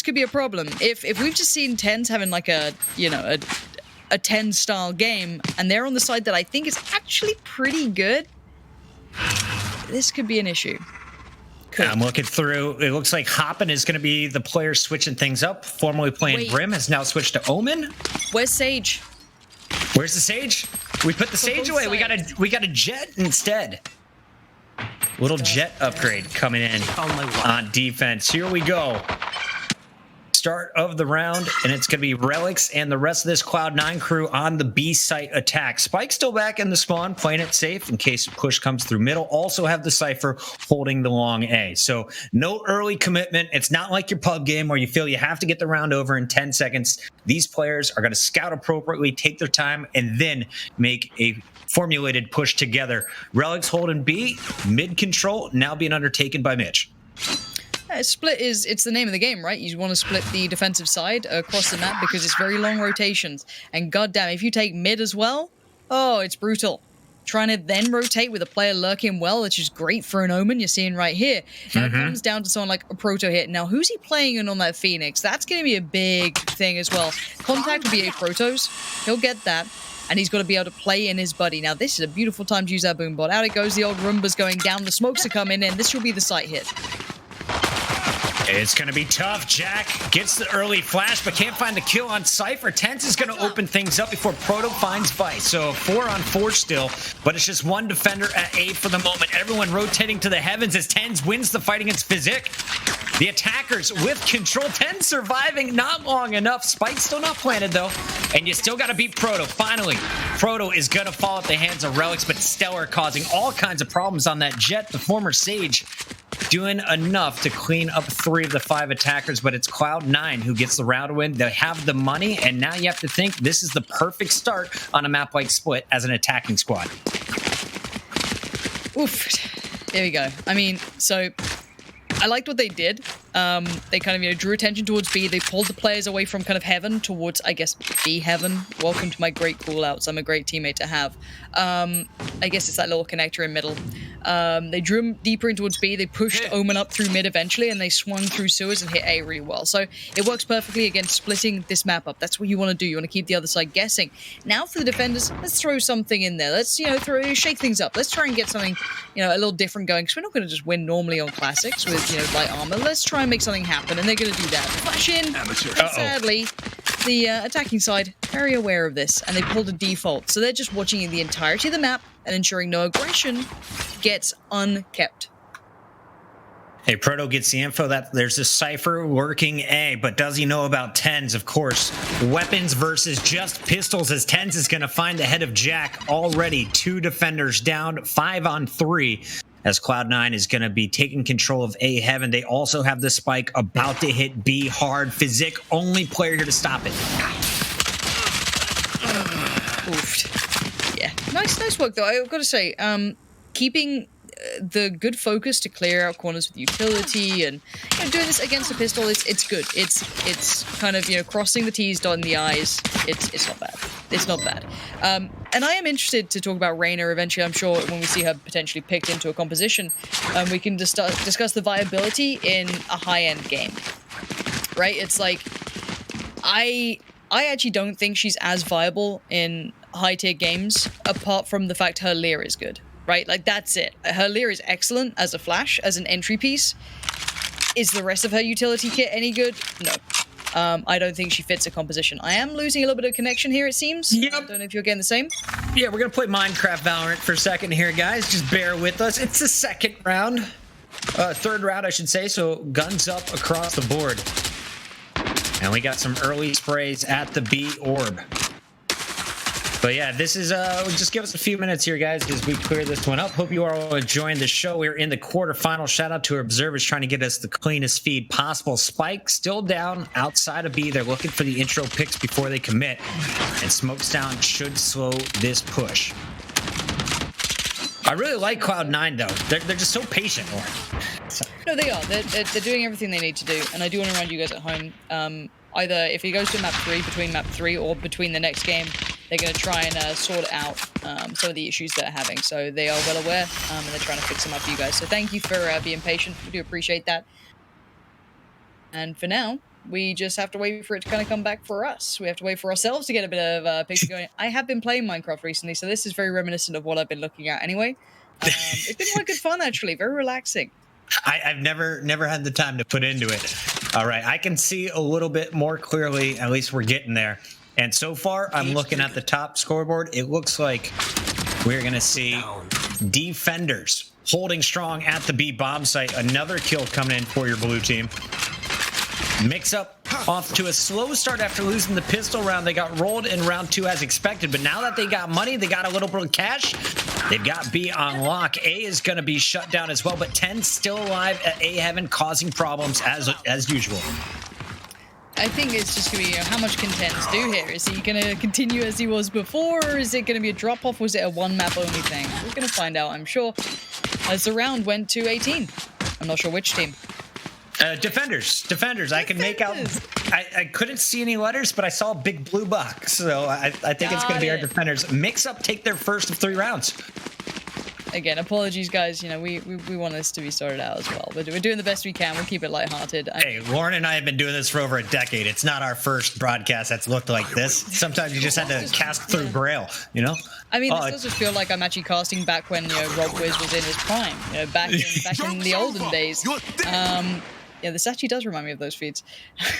could be a problem. If we've just seen 10s having like a 10 style game, and they're on the side that I think is actually pretty good, this could be an issue. I'm looking through. It looks like Hoppin is going to be the player switching things up. Formerly playing Brim has now switched to Omen. Where's Sage? Where's the Sage? We put the Sage away. We got a Jet instead. Little Jet upgrade coming in on defense. Here we go. Start of the round, and it's going to be Relics and the rest of this Cloud9 crew on the B site attack. Spike still back in the spawn, playing it safe in case push comes through middle. Also have the Cypher holding the long A. So no early commitment. It's not like your pub game where you feel you have to get the round over in 10 seconds. These players are going to scout appropriately, take their time, and then make a formulated push together. Relics holding B, mid control, now being undertaken by Mitch. Split it's the name of the game, right? You want to split the defensive side across the map because it's very long rotations. And goddamn, if you take mid as well, oh, it's brutal. Trying to then rotate with a player lurking well, which is great for an Omen, you're seeing right here. Now it comes down to someone like a Proto hit. Now, who's he playing in on that Phoenix? That's going to be a big thing as well. Contact will be 8 Protos. He'll get that. And he's got to be able to play in his buddy. Now, this is a beautiful time to use that boombot. Out it goes. The old Roomba's going down. The smokes are coming in. This will be the site hit. It's going to be tough. Jack gets the early flash, but can't find the kill on Cypher. Tense is going to open things up before Proto finds Vice. So 4-on-4 still, but it's just one defender at A for the moment. Everyone rotating to the heavens as Tens wins the fight against Physic. The attackers with control. 10 surviving, not long enough. Spike still not planted, though. And you still got to beat Proto. Finally, Proto is going to fall at the hands of Relics, but Stellar causing all kinds of problems on that Jet. The former Sage doing enough to clean up 3 of the 5 attackers, but it's Cloud9 who gets the round win. They have the money, and now you have to think this is the perfect start on a map like Split as an attacking squad. Oof. There we go. I mean, so I liked what they did. They kind of, drew attention towards B. They pulled the players away from kind of heaven towards, I guess, B heaven. Welcome to my great call-outs. I'm a great teammate to have. I guess it's that little connector in middle. They drew him deeper in towards B. They pushed Omen up through mid eventually, and they swung through sewers and hit A really well. So it works perfectly against splitting this map up. That's what you want to do. You want to keep the other side guessing. Now for the defenders, let's throw something in there. Let's, shake things up. Let's try and get something, a little different going, because we're not going to just win normally on classics with, light armor. Let's try and make something happen, and they're going to do that. Flash in. Sadly, the attacking side, very aware of this, and they pulled a default. So they're just watching the entirety of the map and ensuring no aggression gets unkept. Hey, Proto gets the info that there's a Cypher working A, but does he know about Tens? Of course, weapons versus just pistols, as Tens is going to find the head of Jack. Already 2 defenders down, 5-on-3. As Cloud9 is going to be taking control of A heaven. They also have the Spike about to hit B hard. Physic, only player here to stop it. Oof. Yeah, nice work though. I've got to say, keeping the good focus to clear out corners with utility and doing this against a pistol, it's good. It's kind of crossing the T's, dotting the I's. It's not bad. It's not bad. And I am interested to talk about Reyna eventually. I'm sure when we see her potentially picked into a composition, we can discuss the viability in a high-end game. Right? It's like I actually don't think she's as viable in high-tier games, apart from the fact her Lear is good. Right? Like, that's it. Her Lear is excellent as a flash, as an entry piece. Is the rest of her utility kit any good? No. I don't think she fits a composition. I am losing a little bit of connection here, it seems. Yep. I don't know if you're getting the same. Yeah, we're going to play Minecraft Valorant for a second here, guys. Just bear with us. It's the second round. Third round, I should say. So guns up across the board. And we got some early sprays at the B orb. But yeah, this is, just give us a few minutes here, guys, as we clear this one up. Hope you are all enjoying the show. We're in the quarterfinal. Shout out to our observers trying to get us the cleanest feed possible. Spike still down outside of B. They're looking for the intro picks before they commit. And Smokesdown should slow this push. I really like Cloud9, though. They're just so patient. No, they are. They're doing everything they need to do. And I do want to remind you guys at home, either if he goes to map 3, between map 3 or between the next game, they're going to try and sort out some of the issues they're having. So they are well aware, and they're trying to fix them up for you guys. So thank you for being patient. We do appreciate that. And for now, we just have to wait for it to kind of come back for us. We have to wait for ourselves to get a bit of a picture going. I have been playing Minecraft recently, so this is very reminiscent of what I've been looking at anyway. It's been quite good fun, actually. Very relaxing. I've never had the time to put into it. All right, I can see a little bit more clearly. At least we're getting there. And so far, I'm looking at the top scoreboard. It looks like we're going to see defenders holding strong at the B bomb site. Another kill coming in for your blue team. Mixup off to a slow start after losing the pistol round. They got rolled in round 2 as expected, but now that they got money, they got a little bit of cash. They've got B on lock. A is going to be shut down as well, but 10 still alive at A heaven, causing problems as usual. I think it's just going to be, how much can Tens do here? Is he going to continue as he was before, or is it going to be a drop-off, or is it a one-map only thing? We're going to find out, I'm sure, as the round went to 18. I'm not sure which team. Defenders. I can make out. I couldn't see any letters, but I saw a big blue box, so I think it's going to be our defenders. Mix-up take their first of 3 rounds. Again, apologies, guys. You know, we want this to be sorted out as well. But we're doing the best we can. We'll keep it lighthearted. Hey, Lauren and I have been doing this for over a decade. It's not our first broadcast that's looked like this. Sometimes you just had to cast through Braille, you know? I mean, this does just feel like I'm actually casting back when, Rob Wiz was in his prime. Back in the olden days. Yeah, this actually does remind me of those feeds.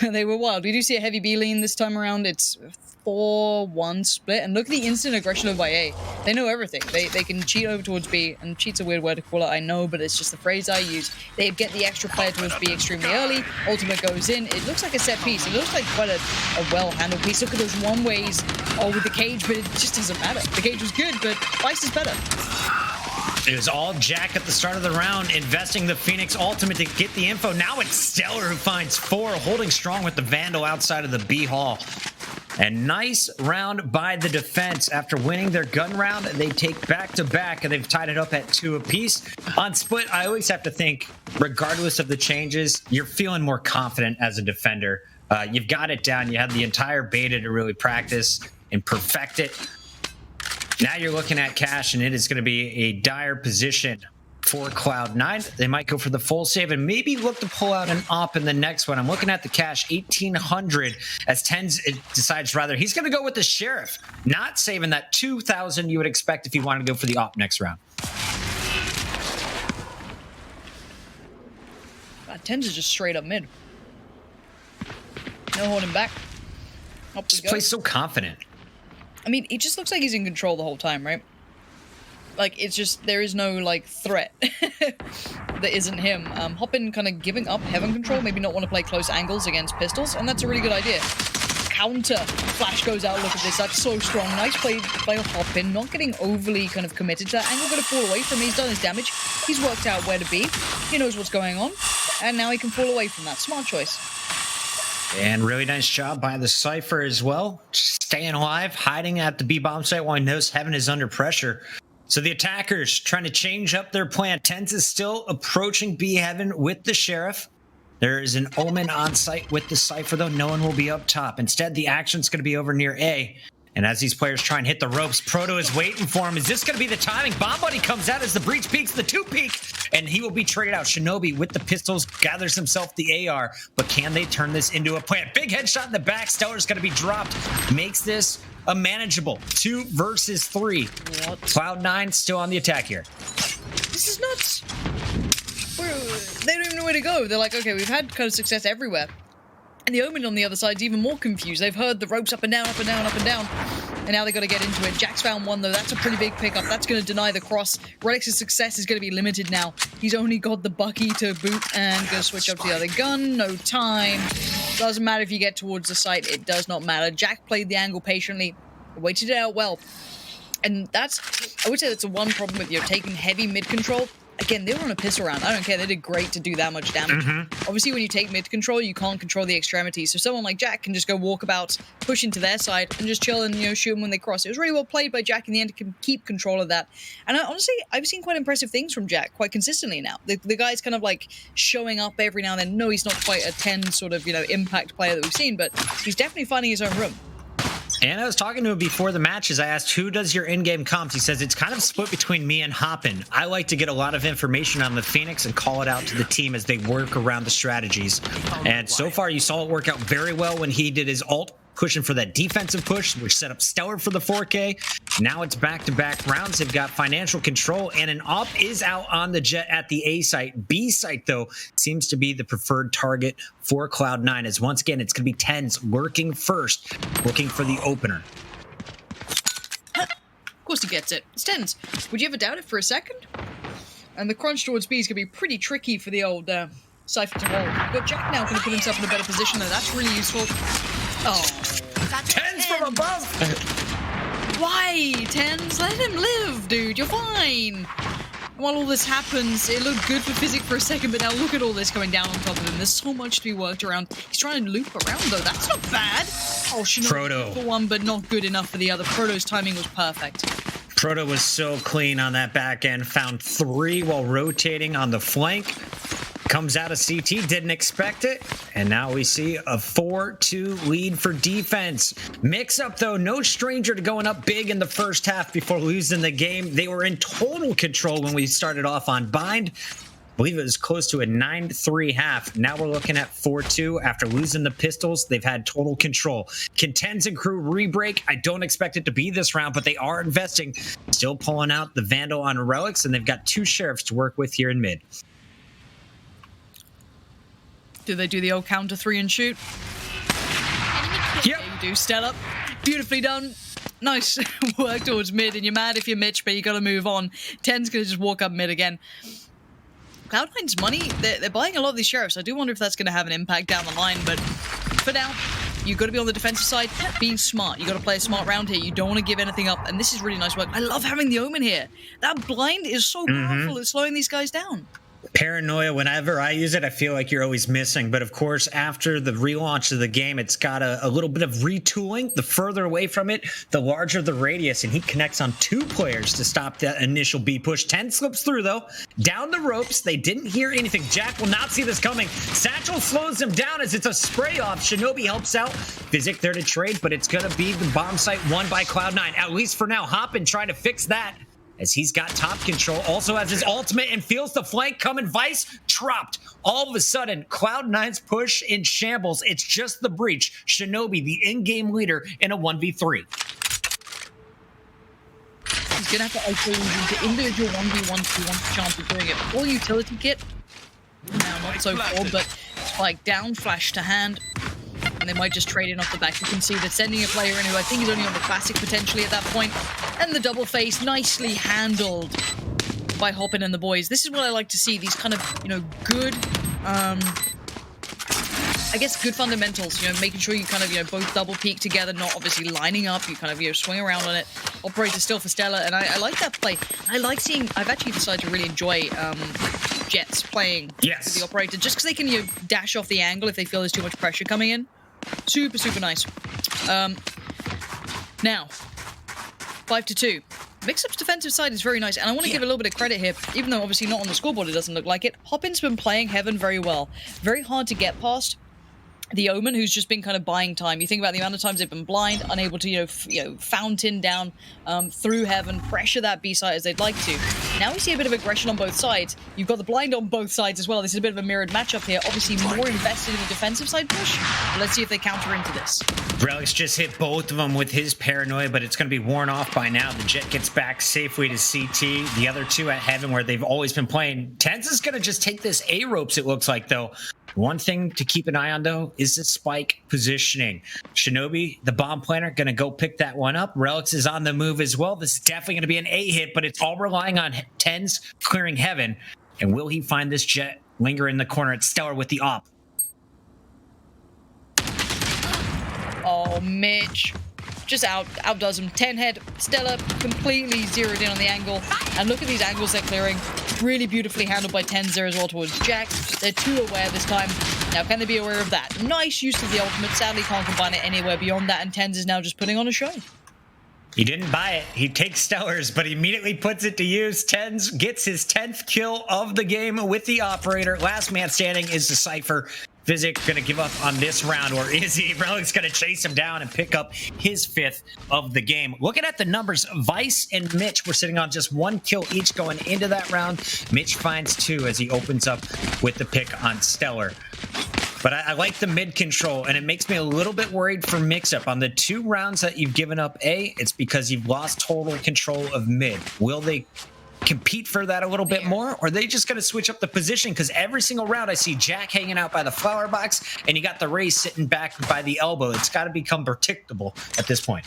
They were wild. We do see a heavy B lean this time around. It's 4-1 split. And look at the instant aggression of by A. They know everything. They can cheat over towards B. And cheat's a weird word to call it, I know, but it's just the phrase I use. They get the extra player towards B extremely early. Ultimate goes in. It looks like a set piece. It looks like quite a well-handled piece. Look at those one-ways with the cage, but it just doesn't matter. The cage was good, but Vice is better. It was all Jack at the start of the round, investing the Phoenix ultimate to get the info. Now it's Stellar who finds 4, holding strong with the Vandal outside of the B hall. And nice round by the defense. After winning their gun round, they take back-to-back, and they've tied it up at 2 apiece. On split, I always have to think, regardless of the changes, you're feeling more confident as a defender. You've got it down. You had the entire beta to really practice and perfect it. Now you're looking at cash, and it is going to be a dire position for Cloud9. They might go for the full save and maybe look to pull out an op in the next one. I'm looking at the cash, 1,800, as Tens decides rather he's going to go with the Sheriff, not saving that 2,000 you would expect if he wanted to go for the op next round. Tens is just straight up mid. No holding back. This plays so confident. I mean, it just looks like he's in control the whole time, right? Like, it's just, there is no, threat that isn't him. Hoppin kind of giving up heaven control, maybe not want to play close angles against pistols, and that's a really good idea. Counter. Flash goes out, look at this, that's so strong. Nice play by Hoppin, not getting overly kind of committed to that angle, going to fall away from me. He's done his damage. He's worked out where to be. He knows what's going on, and now he can fall away from that. Smart choice. And really nice job by the Cypher as well. Staying alive, hiding at the B bomb site while he knows heaven is under pressure. So the attackers trying to change up their plan. Tens is still approaching B heaven with the Sheriff. There is an Omen on site with the Cypher, though. No one will be up top. Instead, the action's going to be over near A. And as these players try and hit the ropes, Proto is waiting for him. Is this going to be the timing? Bomb Buddy comes out as the breach peaks, the 2 peak, and he will be traded out. Shinobi with the pistols gathers himself the AR, but can they turn this into a plant? Big headshot in the back. Stellar's going to be dropped. Makes this a manageable 2 versus 3. What? Cloud9 still on the attack here. This is nuts. They don't even know where to go. They're like, okay, we've had kind of success everywhere. And the Omen on the other side is even more confused. They've heard the ropes up and down, up and down, up and down. And now they've got to get into it. Jack's found one, though. That's a pretty big pickup. That's going to deny the cross. Relix's success is going to be limited now. He's only got the Bucky to boot and going to switch up to the other gun. No time. Doesn't matter if you get towards the site. It does not matter. Jack played the angle patiently. Waited it out well. And that's, I would say that's the one problem with taking heavy mid control. Again, they were on a piss around. I don't care. They did great to do that much damage. Obviously, when you take mid control, you can't control the extremities. So someone like Jack can just go walkabout, push into their side, and just chill and shoot them when they cross. It was really well played by Jack in the end to keep control of that. And honestly, I've seen quite impressive things from Jack quite consistently now. The guy's kind of like showing up every now and then. No, he's not quite a 10 sort of impact player that we've seen, but he's definitely finding his own room. And I was talking to him before the matches. I asked, who does your in-game comps? He says, it's kind of split between me and Hoppin. I like to get a lot of information on the Phoenix and call it out to the team as they work around the strategies. And so far, you saw it work out very well when he did his ult, pushing for that defensive push, which set up Stellar for the 4K. Now it's back-to-back rounds. They've got financial control, and an op is out on the Jet at the A site. B site, though, seems to be the preferred target for Cloud9, as once again, it's going to be Tens lurking first, looking for the opener. Of course he gets it. It's Tens. Would you ever doubt it for a second? And the crunch towards B is going to be pretty tricky for the old Cypher to hold. But Jack now going to put himself in a better position, though. That's really useful. Oh. Tens from above! Why, Tens? Let him live, dude. You're fine. While all this happens, it looked good for Physic for a second, but now look at all this going down on top of him. There's so much to be worked around. He's trying to loop around, though. That's not bad. Oh, Shinobi for one, but not good enough for the other. Proto's timing was perfect. Proto was so clean on that back end. Found 3 while rotating on the flank. Comes out of CT, didn't expect it, and now we see a 4-2 lead for defense. Mixup, though, no stranger to going up big in the first half before losing the game. They were in total control when we started off on Bind. I believe it was close to a 9-3 half. Now we're looking at 4-2. After losing the pistols, they've had total control. Can Tens and crew re-break? I don't expect it to be this round, but they are investing. Still pulling out the Vandal on Relics, and they've got 2 Sheriffs to work with here in mid. Do they do the old counter 3 and shoot? Yep. Yeah, you do. Stella. Beautifully done. Nice work towards mid, and you're mad if you're Mitch, but you got to move on. Ten's going to just walk up mid again. Cloud9's money, they're buying a lot of these Sheriffs. I do wonder if that's going to have an impact down the line, but for now, you've got to be on the defensive side, being smart. You've got to play a smart round here. You don't want to give anything up, and this is really nice work. I love having the Omen here. That blind is so powerful at slowing these guys down. Paranoia, whenever I use it, I feel like you're always missing. But of course, after the relaunch of the game, it's got a little bit of retooling. The further away from it, the larger the radius, and he connects on 2 players to stop that initial B push. 10 slips through, though. Down the ropes. They didn't hear anything. Jack will not see this coming. Satchel slows him down as it's a spray off. Shinobi helps out. Physic there to trade, but it's going to be the bomb site won by Cloud9. At least for now, Hoppin trying to fix that, as he's got top control, also has his ultimate and feels the flank coming. Vice dropped. All of a sudden, Cloud9's push in shambles. It's just the breach. Shinobi, the in-game leader, in a 1v3. He's going to have to isolate into individual 1v1 if he wants a chance of doing it. Full utility kit. Now, not so full, but spike down, flash to hand. And they might just trade in off the back. You can see they're sending a player in who I think is only on the classic potentially at that point. And the double face nicely handled by Hoppin and the boys. This is what I like to see. These kind of, good, I guess good fundamentals, making sure you kind of, both double peek together, not obviously lining up. You kind of, swing around on it. Operator still for Stella. And I like that play. I like seeing, I've actually decided to really enjoy, Jets playing with the operator just because they can, dash off the angle if they feel there's too much pressure coming in. Super, super nice. Now, 5-2. Mixup's defensive side is very nice, and I want to give a little bit of credit here, even though obviously not on the scoreboard it doesn't look like it. Hoppin's been playing Heaven very well. Very hard to get past the Omen, who's just been kind of buying time. You think about the amount of times they've been blind, unable to, fountain down through Heaven, pressure that B side as they'd like to. Now we see a bit of aggression on both sides. You've got the blind on both sides as well. This is a bit of a mirrored matchup here. Obviously more invested in the defensive side push. But let's see if they counter into this. Relics just hit both of them with his paranoia, but it's going to be worn off by now. The Jet gets back safely to CT. The other 2 at Heaven, where they've always been playing. Tens is going to just take this A ropes, it looks like, though. One thing to keep an eye on, though, is the spike positioning. Shinobi, the bomb planner, going to go pick that one up. Relics is on the move as well. This is definitely going to be an A hit, but it's all relying on Tens clearing Heaven. And will he find this Jet linger in the corner at Stellar with the op? Oh, Mitch. Just outdoes him. 10 head. Stella completely zeroed in on the angle. And look at these angles they're clearing. Really beautifully handled by 10 there as well towards Jack. They're too aware this time. Now, can they be aware of that? Nice use of the ultimate. Sadly, can't combine it anywhere beyond that. And 10 is now just putting on a show. He didn't buy it. He takes Stellars, but he immediately puts it to use. Tens gets his 10th kill of the game with the operator. Last man standing is the Cypher. Physic going to give up on this round, or is he? Relic's going to chase him down and pick up his 5th of the game. Looking at the numbers, Vice and Mitch were sitting on just 1 kill each going into that round. Mitch finds 2 as he opens up with the pick on Stellar. But I like the mid control, and it makes me a little bit worried for Mixup. On the 2 rounds that you've given up A, it's because you've lost total control of mid. Will they compete for that a little bit more, or are they just going to switch up the position? Because every single round I see Jack hanging out by the flower box, and you got the Raze sitting back by the elbow. It's got to become predictable at this point.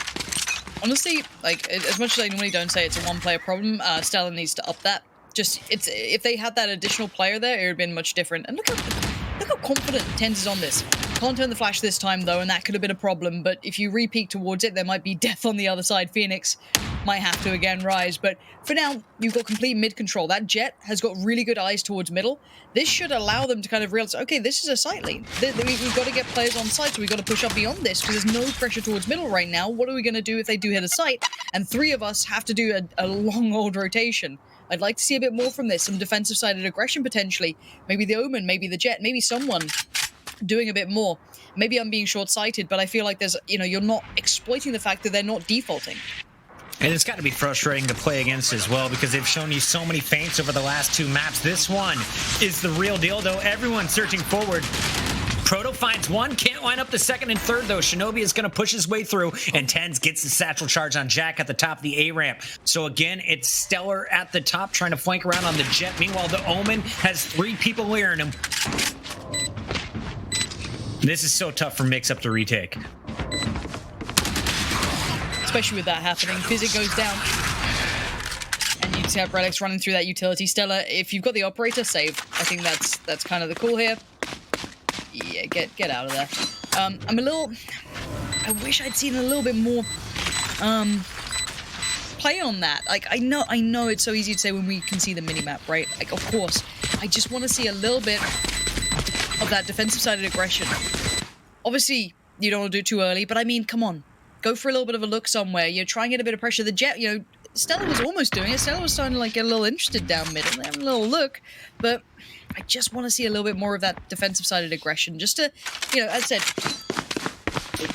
Honestly, like, as much as I normally don't say it's a one-player problem, Stella needs to up that. Just, if they had that additional player there, it would have been much different. And look how confident Tens is on this. Can't turn the flash this time, though, and that could have been a problem. But if you re-peek towards it, there might be death on the other side. Phoenix might have to again rise. But for now, you've got complete mid control. That Jet has got really good eyes towards middle. This should allow them to kind of realize, okay, this is a site lane. We've got to get players on site, so we've got to push up beyond this, because there's no pressure towards middle right now. What are we going to do if they do hit a site? And 3 of us have to do a long old rotation. I'd like to see a bit more from this, some defensive-sided aggression potentially. Maybe the Omen, maybe the Jet, maybe someone doing a bit more. Maybe I'm being short-sighted, but I feel like there's, you're not exploiting the fact that they're not defaulting. And it's got to be frustrating to play against as well, because they've shown you so many feints over the last 2 maps. This one is the real deal, though. Everyone's searching forward. Proto finds 1, can't line up the 2nd and 3rd, though. Shinobi is going to push his way through, and Tens gets the satchel charge on Jack at the top of the A ramp. So again, it's Stellar at the top trying to flank around on the Jet. Meanwhile, the Omen has 3 people leering him. This is so tough for Mixup to retake. Especially with that happening. Physic goes down. And you just have Relics running through that utility. Stella, if you've got the operator, save. I think that's kind of the call here. Yeah, get out of there. I wish I'd seen a little bit more play on that. Like, I know it's so easy to say when we can see the minimap, right? Like, of course. I just want to see a little bit of that defensive-sided aggression. Obviously, you don't want to do it too early, but I mean, come on. Go for a little bit of a look somewhere. Try and get a bit of pressure. The Jet, Stella was almost doing it. Stella was starting to, get a little interested down mid and having a little look, but I just want to see a little bit more of that defensive-sided aggression. Just to, as I said,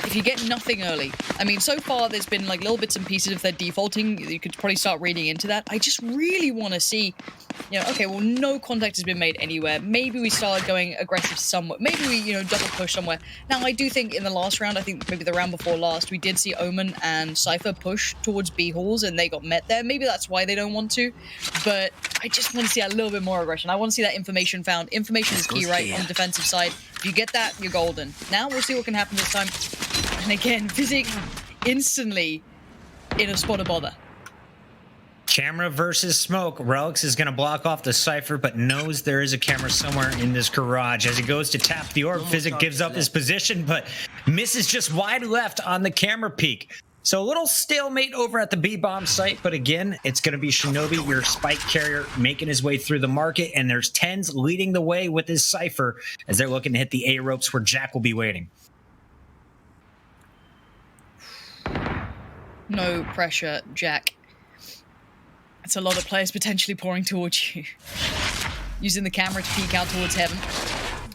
if you get nothing early, I mean, so far there's been, little bits and pieces. If they're defaulting, you could probably start reading into that. I just really want to see, okay, well, no contact has been made anywhere. Maybe we started going aggressive somewhere. Maybe we, double push somewhere. Now, I do think in the last round, I think maybe the round before last, we did see Omen and Cypher push towards B halls, and they got met there. Maybe that's why they don't want to, but I just want to see a little bit more aggression. I want to see that information found. Information is key, right, on the defensive side. If you get that, you're golden. Now, we'll see what can happen this time. And again, Physic instantly in a spot of bother. Camera versus smoke. Relics is going to block off the Cypher, but knows there is a camera somewhere in this garage. As he goes to tap the orb, Physic gives up his position, but misses just wide left on the camera peak. So a little stalemate over at the B-bomb site, but again, it's going to be Shinobi, your spike carrier, making his way through the market, and there's Tens leading the way with his Cypher as they're looking to hit the A ropes where Jack will be waiting. No pressure, Jack. It's a lot of players potentially pouring towards you. Using the camera to peek out towards heaven.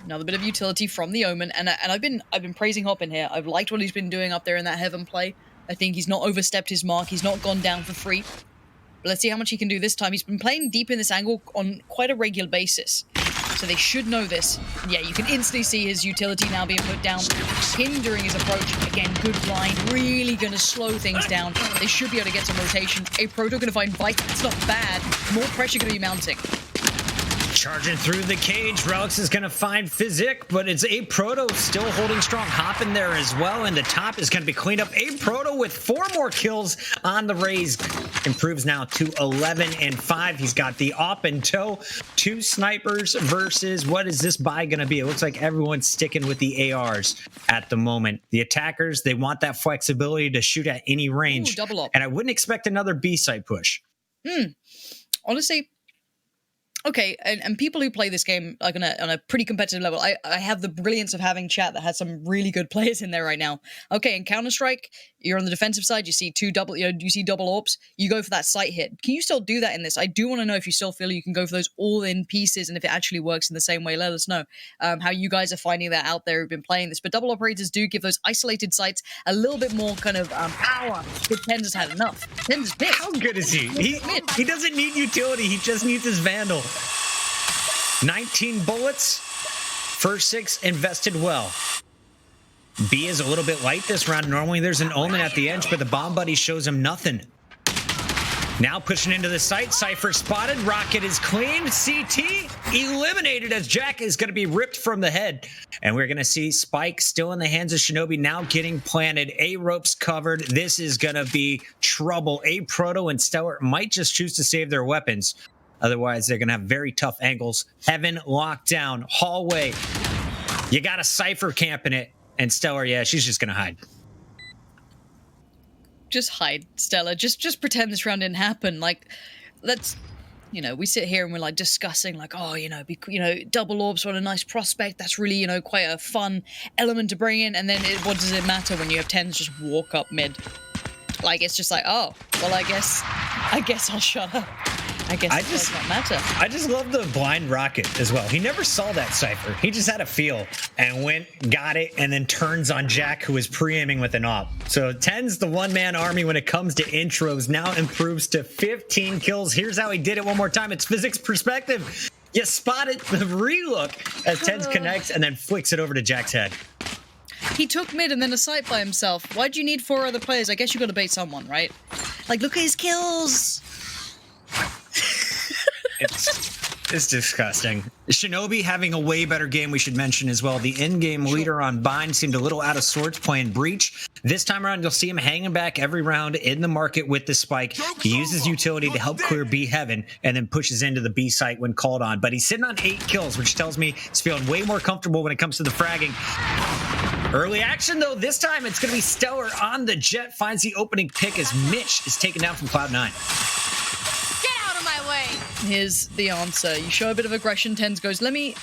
Another bit of utility from the Omen, and I've been praising Hop in here. I've liked what he's been doing up there in that heaven play. I think he's not overstepped his mark. He's not gone down for free. But let's see how much he can do this time. He's been playing deep in this angle on quite a regular basis. So they should know this. Yeah, you can instantly see his utility now being put down, hindering his approach. Again, good blind, really going to slow things down. They should be able to get some rotation. A Proto going to find Bite. It's not bad. More pressure going to be mounting. Charging through the cage, Relics is going to find Physic, but it's A Proto still holding strong. Hop in there as well, and the top is going to be cleaned up. A Proto with 4 more kills on the Raze. Improves now to 11 and 5. He's got the op in tow. 2 snipers versus, what is this buy going to be? It looks like everyone's sticking with the ARs at the moment. The attackers, they want that flexibility to shoot at any range. Ooh, double up. And I wouldn't expect another B site push. Honestly, okay, and people who play this game like on a pretty competitive level, I have the brilliance of having chat that has some really good players in there right now. Okay, in Counter-Strike, you're on the defensive side, you see double AWPs, you go for that sight hit. Can you still do that in this? I do want to know if you still feel you can go for those all-in pieces, and if it actually works in the same way. Let us know how you guys are finding that out there who've been playing this. But double operators do give those isolated sights a little bit more kind of power. But Tens has had enough. Tens is big. How good is he? He doesn't need utility. He just needs his Vandal. 19 bullets. First 6 invested well. B is a little bit light this round. Normally there's an Omen at the edge, but the bomb buddy shows him nothing. Now pushing into the site. Cypher spotted. Rocket is clean. CT eliminated as Jack is going to be ripped from the head. And we're going to see Spike still in the hands of Shinobi, now getting planted. A ropes covered. This is going to be trouble. A Proto and Stellar might just choose to save their weapons. Otherwise, they're going to have very tough angles. Heaven locked down. Hallway. You got a Cypher camping it. And Stellar, yeah, she's just going to hide. Just hide, Stella. Just pretend this round didn't happen. Like, let's, we sit here and we're like discussing, like, oh, double orbs, what a nice prospect. That's really, quite a fun element to bring in. And then what does it matter when you have Tens just walk up mid? Like, it's just like, oh, well, I guess I'll shut up. I guess it does not matter. I just love the blind rocket as well. He never saw that Cypher. He just had a feel and went, got it, and then turns on Jack, who was pre-aiming with an op. So Ten's the one-man army when it comes to intros. Now improves to 15 kills. Here's how he did it one more time. It's physics perspective. You spotted the relook as Ten's connects and then flicks it over to Jack's head. He took mid and then a sight by himself. Why'd you need 4 other players? I guess you got to bait someone, right? Like, look at his kills. It's disgusting. Shinobi having a way better game, we should mention as well. The in-game leader on Bind seemed a little out of sorts playing Breach. This time around, you'll see him hanging back every round in the market with the spike. He uses utility to help clear B Heaven and then pushes into the B site when called on. But he's sitting on 8 kills, which tells me he's feeling way more comfortable when it comes to the fragging. Early action, though. This time, it's going to be Stellar on the Jet. Finds the opening pick as Mitch is taken down from Cloud9. Here's the answer. You show a bit of aggression. Tens goes, let me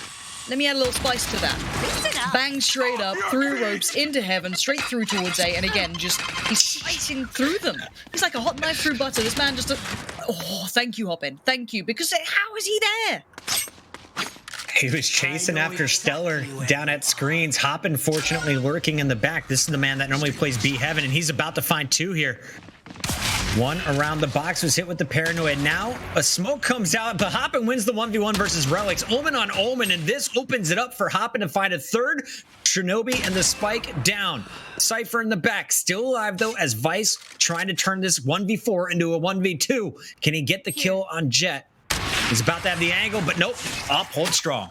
add a little spice to that. Bang straight up, through ropes, into Heaven, straight through towards A, and again, he's slicing through them. He's like a hot knife through butter. This man just, thank you, Hoppin. Thank you, because how is he there? He was chasing after Stellar down at screens. Hoppin, fortunately, lurking in the back. This is the man that normally plays B Heaven, and he's about to find 2 here. 1 around the box was hit with the paranoid. Now a smoke comes out, but Hoppin wins the 1v1 versus Relics. Omen on Omen, and this opens it up for Hoppin to find a 3rd. Shinobi and the spike down. Cypher in the back, still alive though, as Vice trying to turn this 1v4 into a 1v2. Can he get the kill on Jet? He's about to have the angle, but nope. Up, hold strong.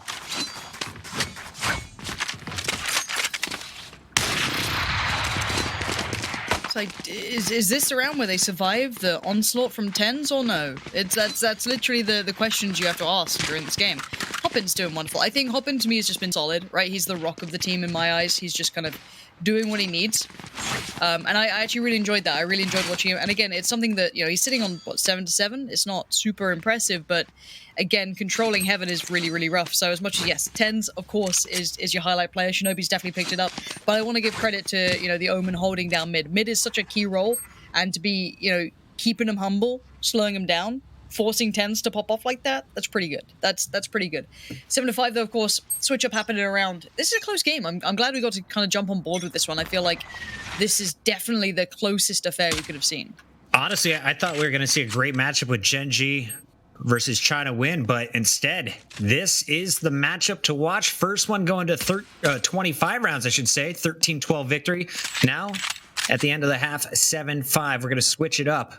Like, is this the round where they survive the onslaught from Tens or no? That's literally the questions you have to ask during this game. Hoppin's doing wonderful. I think Hoppin to me has just been solid, right? He's the rock of the team in my eyes. He's just kind of doing what he needs. And I actually really enjoyed that. I really enjoyed watching him. And again, it's something that, he's sitting on, 7-7? It's not super impressive, but again, controlling Heaven is really, really rough. So as much as, yes, Tens, of course, is your highlight player. Shinobi's definitely picked it up. But I want to give credit to, the Omen holding down mid. Mid is such a key role. And to be, keeping him humble, slowing him down, forcing Tens to pop off like that, that's pretty good. That's pretty good. 7-5, though, of course, switch up happening around. This is a close game. I'm glad we got to kind of jump on board with this one. I feel like this is definitely the closest affair we could have seen. Honestly, I thought we were going to see a great matchup with Gen G versus China Win, but instead, this is the matchup to watch. First one going to 25 rounds, I should say. 13-12 victory. Now, at the end of the half, 7-5. We're going to switch it up.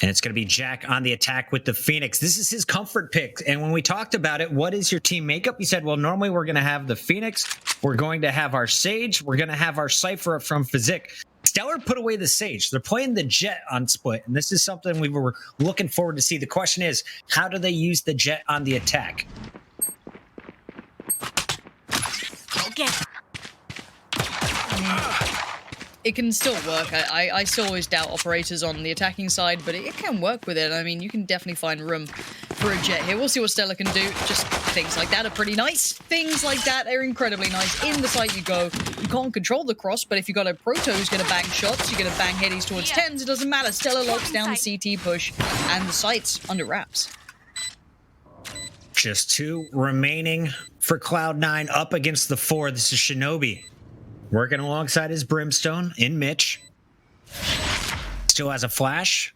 And it's going to be Jack on the attack with the Phoenix. This is his comfort pick. And when we talked about it, what is your team makeup? He said, well, normally we're going to have the Phoenix. We're going to have our Sage. We're going to have our Cypher up from Physic. Stellar put away the Sage. They're playing the Jet on split. And this is something we were looking forward to see. The question is, how do they use the Jet on the attack? Okay. It can still work. I still always doubt operators on the attacking side, but it can work with it. I mean, you can definitely find room for a jet here. We'll see what Stella can do. Just things like that are pretty nice. Things like that are incredibly nice. In the site you go. You can't control the cross, but if you got a Proto who's going to bang shots, you're going to bang headies towards 10s, it doesn't matter. Stella locks down the CT push, and the site's under wraps. Just 2 remaining for Cloud9 up against the 4. This is Shinobi working alongside his Brimstone in Mitch. Still has a flash.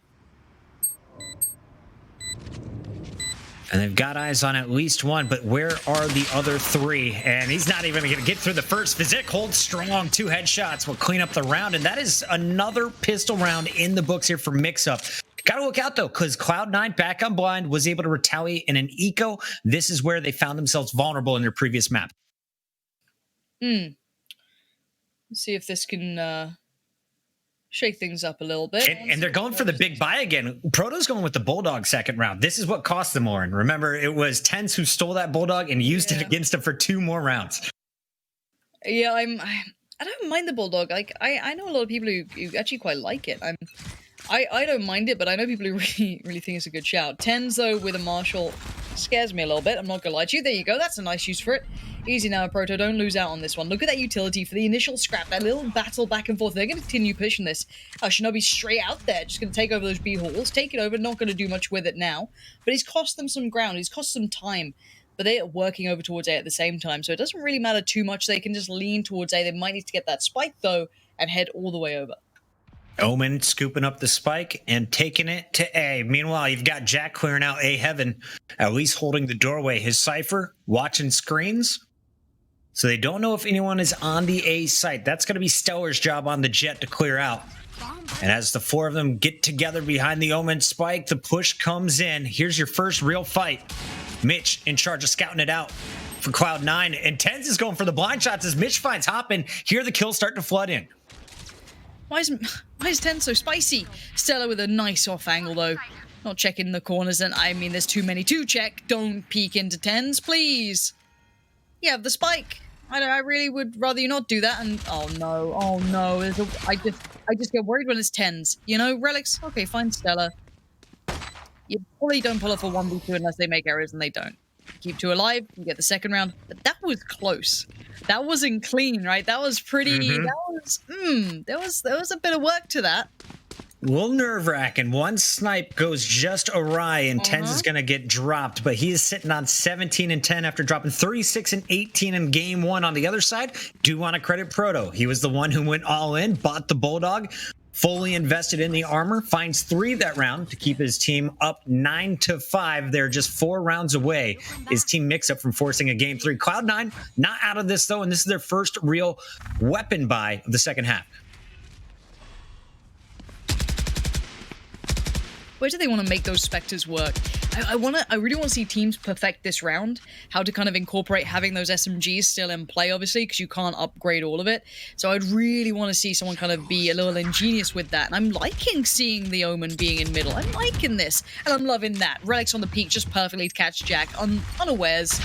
And they've got eyes on at least one, but where are the other 3? And he's not even going to get through the first. Physic holds strong. 2 headshots will clean up the round, and that is another pistol round in the books here for Mixup. Gotta look out, though, because Cloud9 back on blind was able to retaliate in an eco. This is where they found themselves vulnerable in their previous map. Let's see if this can shake things up a little bit. And they're going for the big buy again. Proto's going with the Bulldog second round. This is what cost them, Lauren. Remember, it was Tens who stole that Bulldog and used it against them for 2 more rounds. Yeah, I don't mind the Bulldog. Like, I know a lot of people who actually quite like it. I don't mind it, but I know people who really think it's a good shout. Tens, though, with a Marshall scares me a little bit. I'm not gonna lie to you. There you go. That's a nice use for it. Easy now, Proto. Don't lose out on this one. Look at that utility for the initial scrap. That little battle back and forth. They're going to continue pushing this. Shinobi straight out there. Just going to take over those B halls. Take it over. Not going to do much with it now. But he's cost them some ground. He's cost some time. But they are working over towards A at the same time. So it doesn't really matter too much. They can just lean towards A. They might need to get that spike, though, and head all the way over. Omen scooping up the spike and taking it to A. Meanwhile, you've got Jack clearing out A heaven, at least holding the doorway. His Cypher watching screens. So they don't know if anyone is on the A site. That's going to be Stellar's job on the jet to clear out. And as the 4 of them get together behind the Omen spike, the push comes in. Here's your first real fight. Mitch in charge of scouting it out for Cloud9. And Tens is going for the blind shots as Mitch finds Hoppin. Here the kills start to flood in. Why is Ten so spicy? Stella with a nice off angle, though. Not checking the corners, and I mean, there's too many to check. Don't peek into Tens, please. You have the spike. I really would rather you not do that. And oh no. I just get worried when it's 10s. You know, relics. Okay, fine, Stella. You probably don't pull off a 1v2 unless they make errors, and they don't. Keep 2 alive. You get the second round. But that was close. That wasn't clean, right? That was pretty. There was a bit of work to that. A little nerve-wracking. One snipe goes just awry, and Tens is going to get dropped. But he is sitting on 17 and 10 after dropping 36 and 18 in game 1. On the other side, do want to credit Proto. He was the one who went all in, bought the Bulldog, fully invested in the armor, finds 3 that round to keep his team up 9-5. They're just 4 rounds away. His team Mixup from forcing a game 3. Cloud9 not out of this, though, and this is their first real weapon buy of the second half. Where do they want to make those Spectres work? I really want to see teams perfect this round, how to kind of incorporate having those SMGs still in play, obviously, because you can't upgrade all of it. So I'd really want to see someone kind of be a little ingenious with that. And I'm liking seeing the Omen being in middle. I'm liking this. And I'm loving that. Relics on the peak just perfectly to catch Jack unawares.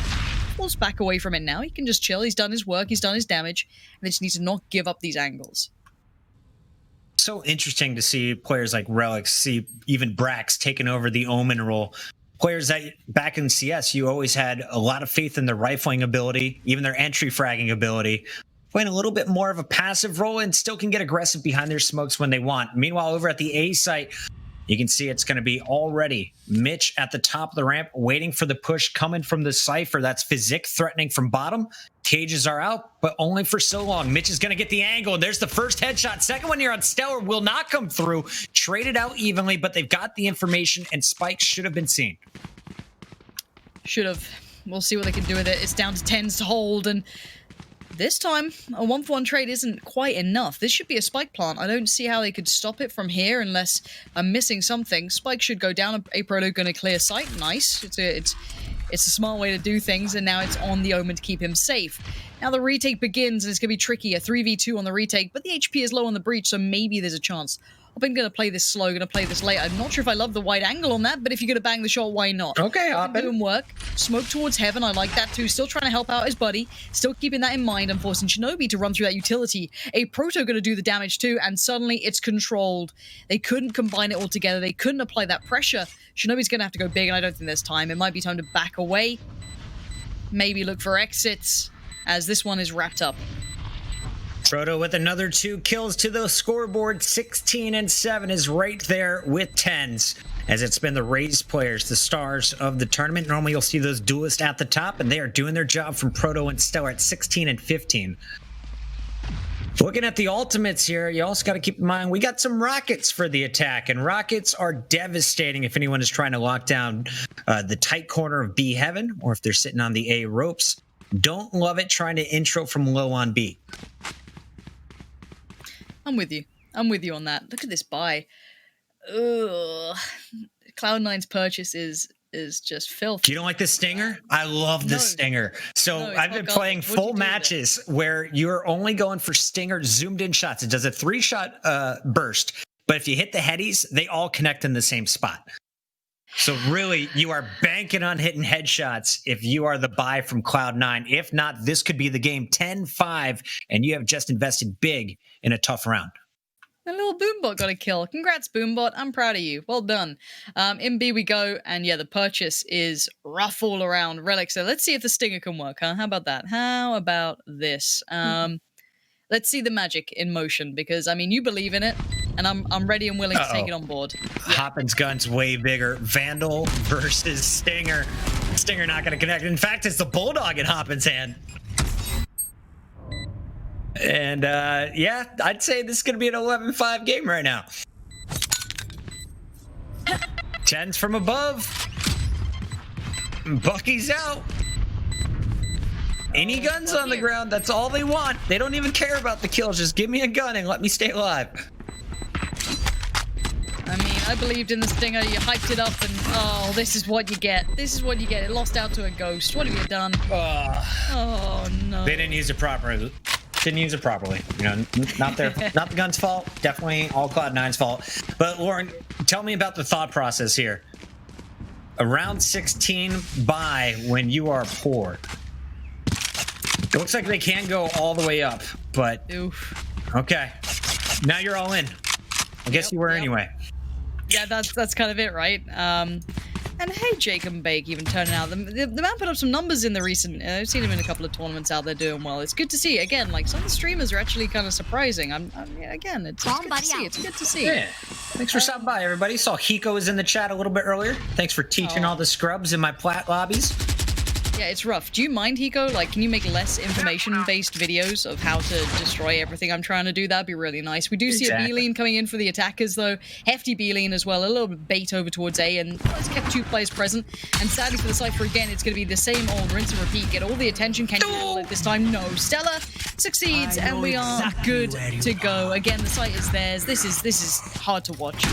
Pulls back away from it now. He can just chill. He's done his work. He's done his damage. And they just need to not give up these angles. So interesting to see players like Relics, see even Brax taking over the Omen role. Players that back in CS, you always had a lot of faith in their rifling ability, even their entry fragging ability, playing a little bit more of a passive role and still can get aggressive behind their smokes when they want. Meanwhile, over at the A site, you can see it's going to be already Mitch at the top of the ramp, waiting for the push coming from the Cypher. That's Physic threatening from bottom. Cages are out, but only for so long. Mitch is going to get the angle, and there's the first headshot. Second one here on Stellar will not come through. Traded out evenly, but they've got the information, and Spike should have been seen. Should have. We'll see what they can do with it. It's down to 10s to hold, and this time, a 1-for-1 trade isn't quite enough. This should be a spike plant. I don't see how they could stop it from here unless I'm missing something. Spike should go down. A Proto going to clear sight. Nice. It's a smart way to do things, and now it's on the Omen to keep him safe. Now the retake begins, and it's going to be tricky. A 3v2 on the retake, but the HP is low on the breach, so maybe there's a chance. Hoppin gonna play this slow, gonna play this late. I'm not sure if I love the wide angle on that, but if you're gonna bang the shot, why not? Okay, Hoppin. Doing work. Smoke towards heaven, I like that too. Still trying to help out his buddy. Still keeping that in mind and forcing Shinobi to run through that utility. A Proto gonna do the damage too, and suddenly it's controlled. They couldn't combine it all together. They couldn't apply that pressure. Shinobi's gonna have to go big, and I don't think there's time. It might be time to back away. Maybe look for exits, as this one is wrapped up. Proto with another 2 kills to the scoreboard. 16 and 7 is right there with tens, as it's been the raised players, the stars of the tournament. Normally you'll see those duelists at the top, and they are doing their job from Proto and Stellar at 16 and 15. Looking at the ultimates here, you also got to keep in mind we got some rockets for the attack, and rockets are devastating if anyone is trying to lock down the tight corner of B heaven, or if they're sitting on the A ropes. Don't love it trying to intro from low on B. I'm with you. I'm with you on that. Look at this buy. Ugh. Cloud9's purchase is just filth. You don't like the stinger? I love the stinger. So No, I've been playing full matches where you're only going for stinger zoomed in shots. It does a 3-shot burst, but if you hit the headies, they all connect in the same spot. So really, you are banking on hitting headshots if you are the buy from Cloud9. If not, this could be the game 10-5, and you have just invested big in a tough round. A little Boombot got a kill. Congrats, Boombot. I'm proud of you. Well done. In B we go, and yeah, the purchase is rough all around. Relic, so let's see if the stinger can work, huh? How about that? How about this? Let's see the magic in motion, because, I mean, you believe in it, and I'm ready and willing to take it on board. Yeah. Hoppin's gun's way bigger. Vandal versus Stinger. Stinger not going to connect. In fact, it's the Bulldog in Hoppin's hand. And, yeah, I'd say this is going to be an 11-5 game right now. 10s from above. Bucky's out. Any guns on the ground, that's all they want. They don't even care about the kills. Just give me a gun and let me stay alive. I mean, I believed in the stinger. You hyped it up, and oh, this is what you get. This is what you get. It lost out to a ghost. What have you done? Oh, no. They didn't use it properly. Didn't use it properly. You know, not the gun's fault. Definitely all Cloud9's fault. But Lauren, tell me about the thought process here. Around 16 buy when you are poor. It looks like they can go all the way up, but Oof. Okay. Now you're all in. I guess you were anyway. Yeah, that's kind of it, right? And hey, Jacob Bake even turning out. The man put up some numbers in the recent. I've seen him in a couple of tournaments out there doing well. It's good to see. Again, like some of the streamers are actually kind of surprising. Again, it's good to see. It's good to see. Yeah. Thanks for stopping by, everybody. Saw Hiko was in the chat a little bit earlier. Thanks for teaching all the scrubs in my plat lobbies. Yeah, it's rough. Do you mind, Hiko? Like, can you make less information-based videos of how to destroy everything I'm trying to do? That'd be really nice. We do see a B-lean coming in for the attackers, though. Hefty B-lean as well. A little bit bait over towards A, and it's kept 2 players present. And sadly for the Cypher, again, it's going to be the same old rinse and repeat. Get all the attention. Can you handle it this time? No. Stella succeeds, and we are good to go. Again, the site is theirs. This is hard to watch.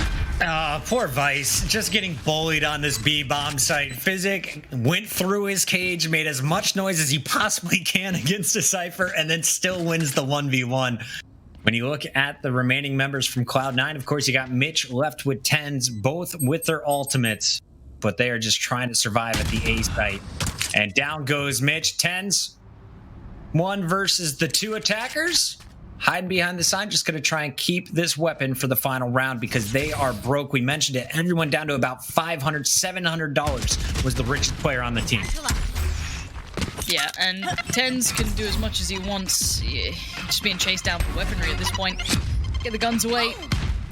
Poor Vice, just getting bullied on this B-bomb site. Physic went through his cage, made as much noise as he possibly can against a Cypher, and then still wins the 1v1. When you look at the remaining members from Cloud9, of course, you got Mitch left with 10s, both with their ultimates, but they are just trying to survive at the A site. And down goes Mitch, 10s. 1 versus the 2 attackers. Hiding behind the sign, just going to try and keep this weapon for the final round because they are broke. We mentioned it. Everyone down to about $500, $700 was the richest player on the team. Yeah, and Tens can do as much as he wants. Yeah, just being chased down for weaponry at this point. Get the guns away.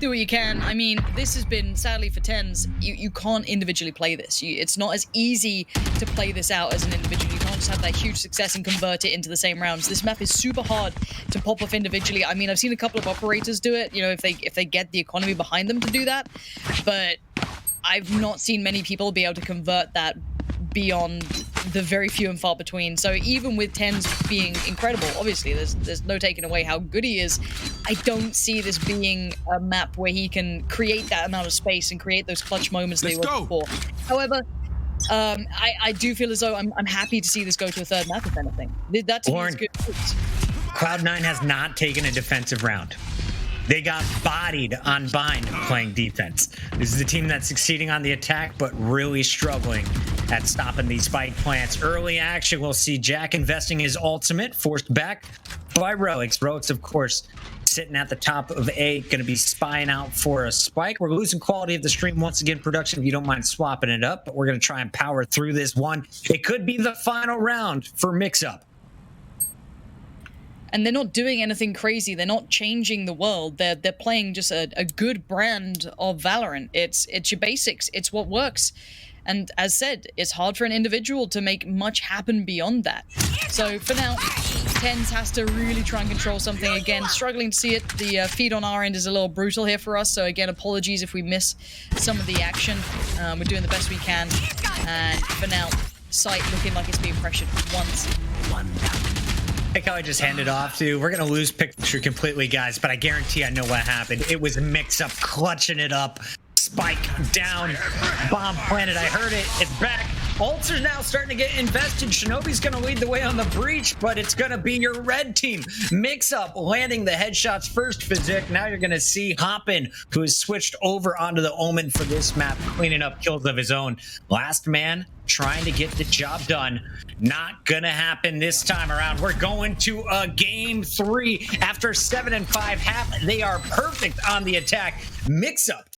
Do what you can. I mean, this has been, sadly for Tens, you can't individually play this. It's not as easy to play this out as an individual. You can't just have that huge success and convert it into the same rounds. This map is super hard to pop off individually. I mean, I've seen a couple of operators do it, you know, if they get the economy behind them to do that. But I've not seen many people be able to convert that beyond the very few and far between. So even with Tens being incredible, obviously there's no taking away how good he is, I don't see this being a map where he can create that amount of space and create those clutch moments they were before. However, I do feel as though I'm happy to see this go to a third map, if anything. That to me is good. Cloud9 has not taken a defensive round. They got bodied on Bind playing defense. This is the team that's succeeding on the attack, but really struggling at stopping these spike plants. Early action, we'll see Jack investing his ultimate, forced back by Relics. Relics, of course, sitting at the top of A, going to be spying out for a spike. We're losing quality of the stream once again, production, if you don't mind swapping it up, but we're going to try and power through this one. It could be the final round for Mixup. And they're not doing anything crazy. They're not changing the world. They're playing just a good brand of Valorant. It's your basics. It's what works. And as said, it's hard for an individual to make much happen beyond that. So for now, Tens has to really try and control something. Again, struggling to see it. The feed on our end is a little brutal here for us. So again, apologies if we miss some of the action. We're doing the best we can. And for now, Sight looking like it's being pressured once. I like how I just handed off to. We're going to lose picture completely, guys, but I guarantee I know what happened. It was Mixup clutching it up. Spike down. Bomb planted. I heard it. It's back. Ults are now starting to get invested. Shinobi's going to lead the way on the breach, but it's going to be your red team. Mixup landing the headshots first, Physic. Now you're going to see Hoppin, who has switched over onto the Omen for this map, cleaning up kills of his own. Last man trying to get the job done. Not gonna happen this time around. We're going to a game 3 after 7 and 5 half. They are perfect on the attack. Mixup